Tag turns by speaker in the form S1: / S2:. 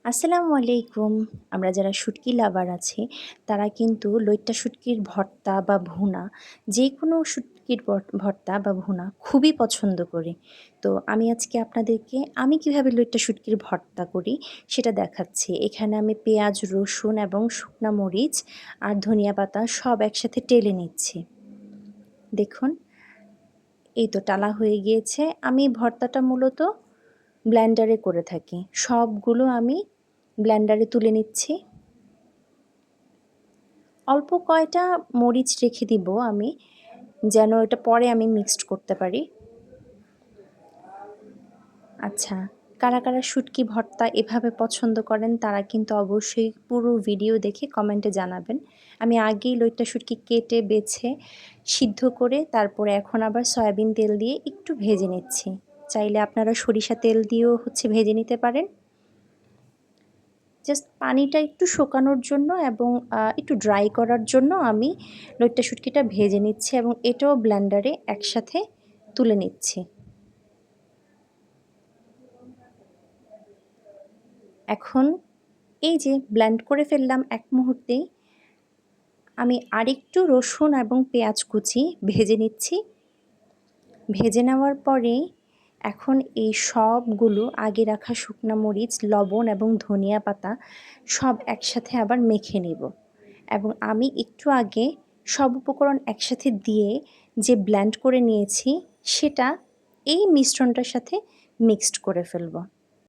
S1: আসসালামু আলাইকুম। আমরা যারা শুটকি লাভার আছি তারা কিন্তু লইট্টা শুটকির ভর্তা বা ভুনা যেকোনো শুটকির ভর্তা বা ভুনা খুবই পছন্দ করি। তো আমি আজকে আপনাদেরকে আমি কিভাবে লইট্টা শুটকির ভর্তা করি সেটা দেখাচ্ছি। এখানে আমি পেঁয়াজ, রসুন এবং শুকনা মরিচ আর ধনিয়া পাতা সব একসাথে টেলে নিচ্ছি। দেখুন, এই তো টালা হয়ে গিয়েছে। আমি ভর্তাটা মূলত ব্লেন্ডারে করে থাকি। সবগুলো আমি ব্লেন্ডারে তুলে নিচ্ছি। অল্প কয়টা মরিচ রেখে দিব আমি, যেন এটা পরে আমি মিক্সড করতে পারি। আচ্ছা, কারা কারা শুটকি ভর্তা এভাবে পছন্দ করেন তারা কিন্তু অবশ্যই পুরো ভিডিও দেখে কমেন্টে জানাবেন। আমি আগেই লইট্টা শুটকি কেটে বেছে সিদ্ধ করে তারপরে এখন আবার সয়াবিন তেল দিয়ে একটু ভেজে নিচ্ছি। চাইলে আপনারা সরিষা তেল দিয়েও ভেজে নিতে পারেন। জাস্ট পানিটা একটু শুকানোর জন্য এবং একটু ড্রাই করার জন্য আমি লইট্টা শুটকিটা ভেজে নিচ্ছি এবং এটাও ব্লেন্ডারে একসাথে তুলে নিচ্ছি। এখন এই যে ব্লেন্ড করে ফেললাম এক মুহূর্তেই, আমি আরেকটু রসুন এবং পেঁয়াজ কুচি ভেজে নিচ্ছি। ভেজে নেওয়ার পরে এখন এই সবগুলো আগে রাখা শুকনা মরিচ, লবণ এবং ধনিয়া পাতা সব একসাথে আবার মেখে নিব এবং আমি একটু আগে সব উপকরণ একসাথে দিয়ে যে ব্লেন্ড করে নিয়েছি সেটা এই মিশ্রণটার সাথে মিক্সড করে ফেলব।